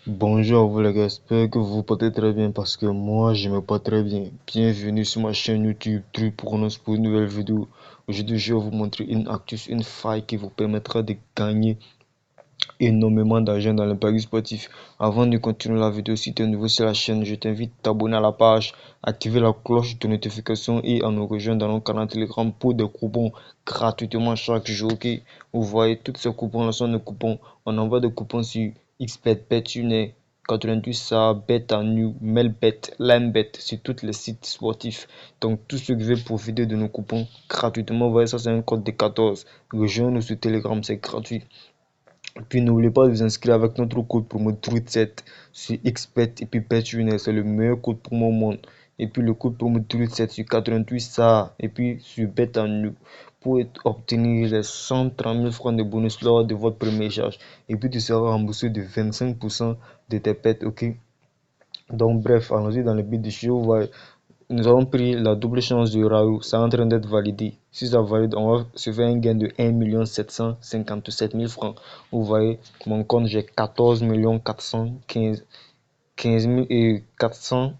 Bonjour à vous les gars, j'espère que vous vous portez très bien parce que moi je me porte très bien. Bienvenue sur ma chaîne YouTube Tripronos pour une nouvelle vidéo. Aujourd'hui je vais vous montrer une astuce, une faille qui vous permettra de gagner énormément d'argent dans le paris sportif. Avant de continuer la vidéo, si tu es nouveau sur la chaîne, je t'invite à t'abonner à la page, activer la cloche de notification et à nous rejoindre dans notre canal Telegram pour des coupons gratuitement chaque jour. Ok, vous voyez, tous ces coupons là sont des coupons. On envoie des coupons sur XBet, BetUnit, 88 ça, BetAnew, Melbet, Limebet, sur tous les sites sportifs. Donc, tous ceux qui veulent profiter de nos coupons gratuitement, vous voyez, ça c'est un code de 14. Rejoignez-nous sur Telegram, c'est gratuit. Puis n'oubliez pas de vous inscrire avec notre code promo TRUIT7 sur XBet et puis BetUnit, c'est le meilleur code promo au monde. Et puis le code promo TRUIT7 sur 88 ça et puis sur BetAnew pour obtenir les 130 000 francs de bonus lors de votre premier charge. Et puis tu seras remboursé de 25% de tes pertes, ok? Donc bref, allons-y dans le but du show. Nous avons pris la double chance de Raoult, c'est en train d'être validé. Si ça valide, on va se faire un gain de 1 757 000 francs. Vous voyez, mon compte, j'ai 14 415 000 et 400.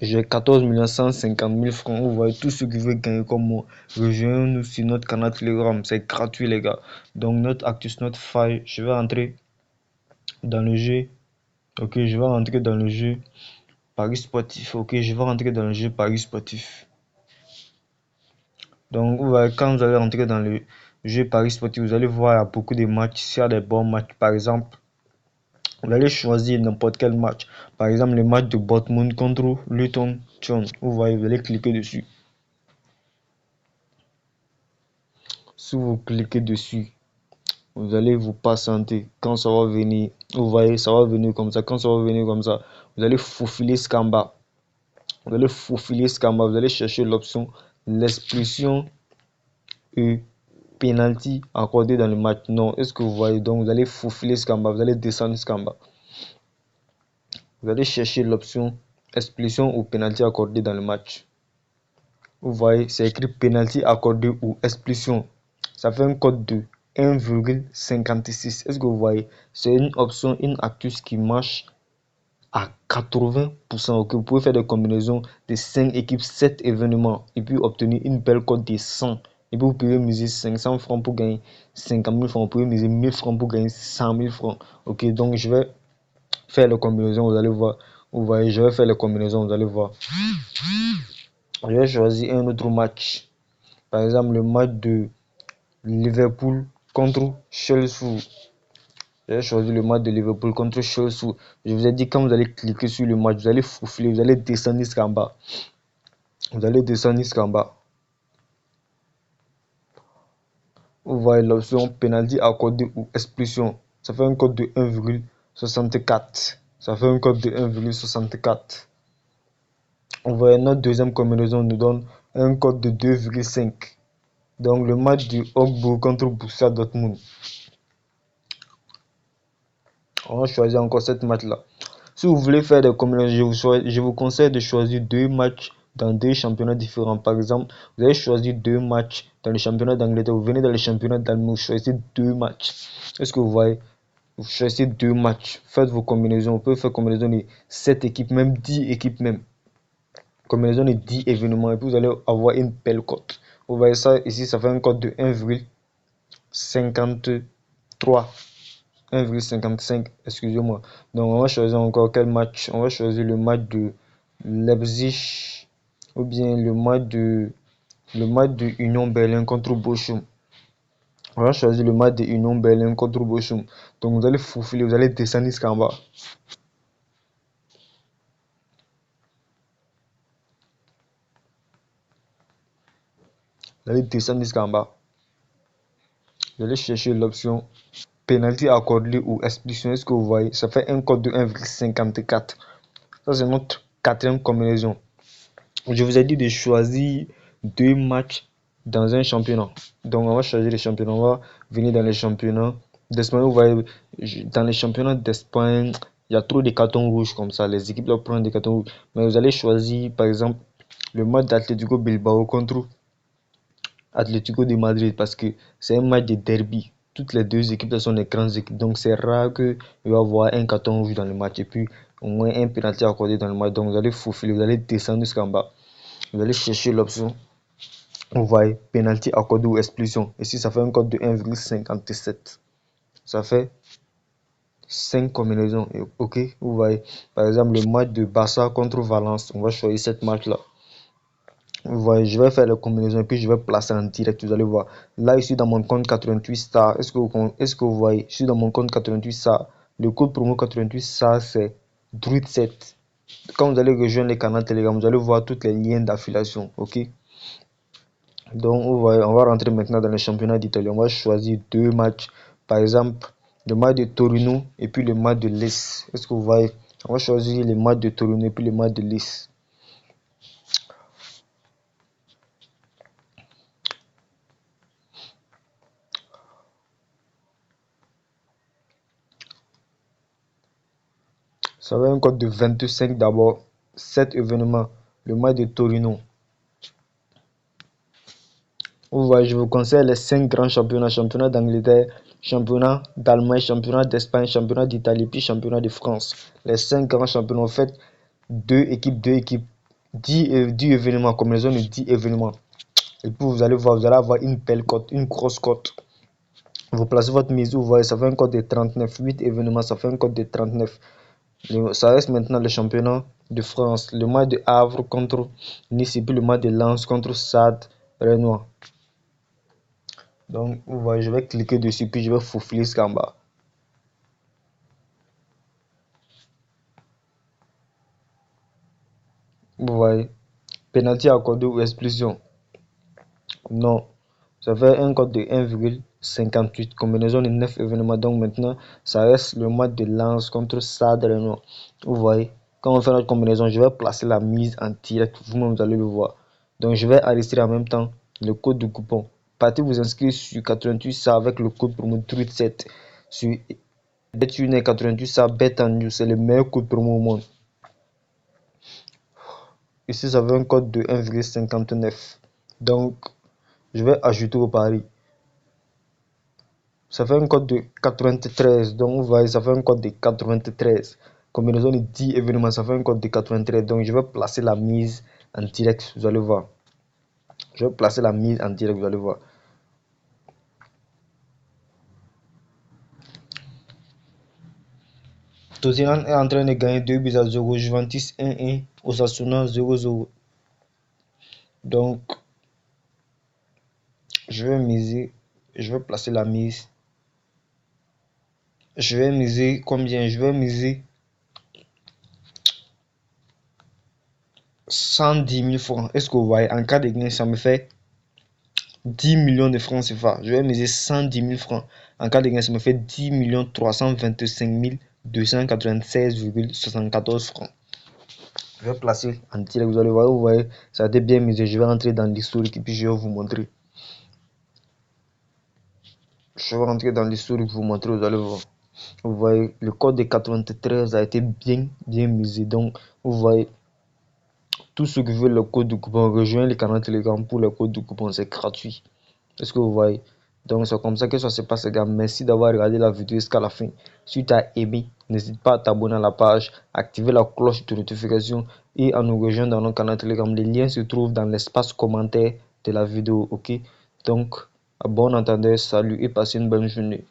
J'ai 14 150 000 francs. Vous voyez, tous ceux qui veulent gagner comme moi, rejoignez-nous sur notre canal Telegram. C'est gratuit, les gars. Donc, notre Actus, notre faille, je vais entrer dans le jeu. Ok, je vais rentrer dans le jeu Paris sportif. Ok, je vais rentrer dans le jeu Paris sportif. Donc, quand vous allez rentrer dans le jeu Paris Sportif, vous allez voir il y a beaucoup de matchs. S'il y a des bons matchs, par exemple, vous allez choisir n'importe quel match. Par exemple, le match de Dortmund contre Luton Town. Vous voyez, vous allez cliquer dessus. Si vous cliquez dessus, vous allez vous patienter. Quand ça va venir, vous voyez, ça va venir comme ça. Quand ça va venir comme ça, vous allez faufiler ce qu'en bas. Vous allez faufiler ce qu'en bas. Vous allez chercher l'option l'expulsion et penalty accordé dans le match. Non, est-ce que vous voyez? Donc vous allez faufiler ce qu'en bas, vous allez descendre ce qu'en bas. Vous allez chercher l'option expulsion ou penalty accordé dans le match. Vous voyez, c'est écrit penalty accordé ou expulsion. Ça fait un code de 1,56. Est-ce que vous voyez? C'est une option, une astuce qui marche à 80%. Ok, vous pouvez faire des combinaisons de 5 équipes, 7 événements et puis obtenir une belle cote de 100. Et puis vous pouvez miser 500 francs pour gagner 50 000 francs. Vous pouvez miser 1000 francs pour gagner 100 000 francs. Ok, donc je vais faire les combinaisons, vous allez voir. Vous voyez, je vais faire les combinaisons, vous allez voir. Je vais choisir un autre match. Par exemple, le match de Liverpool contre Chelsea. J'ai choisi le match de Liverpool contre Chelsea. Je vous ai dit, quand vous allez cliquer sur le match, vous allez faufiler, vous allez descendre jusqu'en bas. Vous allez descendre jusqu'en bas. Vous voyez l'option penalty accordé ou expulsion. Ça fait un code de 1,64. Ça fait un code de 1,64. Vous voyez, notre deuxième combinaison nous donne un code de 2,5. Donc le match du Augsbourg contre Borussia Dortmund. On va choisir encore cette match-là. Si vous voulez faire des combinaisons, je vous conseille de choisir deux matchs dans deux championnats différents. Par exemple, vous allez choisir deux matchs dans le championnat d'Angleterre, vous venez dans le championnat d'Allemagne, vous choisissez deux matchs. Est-ce que vous voyez? Vous choisissez deux matchs, faites vos combinaisons. Vous pouvez faire combinaison de 7 équipes, même 10 équipes même. Combinaison de 10 événements et puis vous allez avoir une belle cote. Vous voyez ça ici, ça fait un code de 1,53. 1,55, excusez-moi. Donc on va choisir encore quel match. On va choisir le match de Leipzig ou bien le match de Union Berlin contre Bochum. On va choisir le match de Union Berlin contre Bochum. Donc vous allez faufiler, vous allez descendre jusqu'en bas. Vous allez descendre jusqu'en bas. Vous allez chercher l'option penalty accordé ou expulsion. Est-ce que vous voyez? Ça fait un code de 1,54. Ça c'est notre quatrième combinaison. Je vous ai dit de choisir deux matchs dans un championnat. Donc on va choisir les championnats. On va venir dans les championnats d'Espagne. Vous voyez, dans les championnats d'Espagne, il y a trop de cartons rouges comme ça. Les équipes doivent prendre des cartons rouges. Mais vous allez choisir par exemple le match d'Atlético Bilbao contre Atlético de Madrid parce que c'est un match de derby. toutes les deux équipes sont des grandes équipes. Donc c'est rare qu'il va y avoir un carton rouge dans le match et puis au moins un penalty accordé dans le match. Donc vous allez faufiler, vous allez descendre jusqu'en bas. Vous allez chercher l'option. Vous voyez, penalty accordé ou expulsion. Ici, ça fait un code de 1,57. Ça fait 5 combinaisons. Ok, vous voyez. Par exemple, le match de Barça contre Valence. On va choisir cette match-là. Vous voyez, je vais faire les combinaisons et puis je vais placer en direct. Vous allez voir. Là, je suis dans mon compte 88 stars. Est-ce que vous voyez? Je suis dans mon compte 88 stars. Le code promo 88 stars, c'est Druid7. Quand vous allez rejoindre les canaux Telegram, vous allez voir tous les liens d'affiliation. Ok. Donc, vous voyez, on va rentrer maintenant dans le championnat d'Italie. On va choisir deux matchs. Par exemple, le match de Torino et puis le match de Lecce. Est-ce que vous voyez? On va choisir le match de Torino et puis le match de Lecce. Ça va un code de 25 d'abord. 7 événements. Le match de Torino. Vous voyez, je vous conseille les 5 grands championnats. Championnat d'Angleterre, championnat d'Allemagne, championnat d'Espagne, championnat d'Italie, puis championnat de France. Les 5 grands championnats. En fait, 2 équipes, 10 événements, combinaison de 10 événements. Et puis vous allez voir, vous allez avoir une belle cote, une grosse cote. Vous placez votre mise, vous voyez, ça fait un code de 39. 8 événements, ça fait un code de 39. Ça reste maintenant le championnat de France. Le match de Havre contre Nice et puis le match de Lens contre Stade Rennais. Donc, vous voyez, je vais cliquer dessus puis je vais faufiler jusqu'en bas. Vous voyez, penalty accordé ou expulsion. Non, ça fait un code de 1,58. Combinaison de 9 événements. Donc maintenant, ça reste le match de Lens contre Stade Rennais. Vous voyez, quand on fait notre combinaison, je vais placer la mise en direct. Vous-même, vous allez le voir. Donc, je vais enregistrer en même temps le code de coupon. Partez vous inscrire sur 88 ça avec le code promo TRUIT7 sur BetUnit 88 ça BetAnnew, c'est le meilleur code promo au monde. Ici ça veut un code de 1,59. Donc je vais ajouter au pari. Ça fait un code de 93. Donc vous voyez, ça fait un code de 93. Combinaison de 10 événements, ça fait un code de 93. Donc je vais placer la mise en direct, vous allez voir. Je vais placer la mise en direct, vous allez voir. Tottenham est en train de gagner 2-0. Juventus 1-1. Osasuna 0-0. Donc, je vais miser. Je vais placer la mise. Je vais miser combien? Je vais miser 110 000 francs. Est-ce que vous voyez? En cas de gain, ça me fait 10 millions de francs CFA. Je vais miser 110 000 francs. En cas de gain, ça me fait 10 325 296,74 francs. Je vais placer en direct. Vous allez voir, vous voyez, ça a été bien misé. Je vais rentrer dans l'historique et puis je vais vous montrer. Je vais rentrer dans l'historique, vous montrer, vous allez voir. Vous voyez, le code de 93 a été bien misé. Donc, vous voyez, tous ceux qui veulent le code de coupon, rejoignent le canal Telegram pour le code de coupon, c'est gratuit. Est-ce que vous voyez? Donc, c'est comme ça que ça se passe, les gars. Merci d'avoir regardé la vidéo jusqu'à la fin. Si tu as aimé, n'hésite pas à t'abonner à la page, activer la cloche de notification et à nous rejoindre dans notre canal Telegram. Les liens se trouvent dans l'espace commentaire de la vidéo, ok? Donc, à bon entendeur, salut et passez une bonne journée.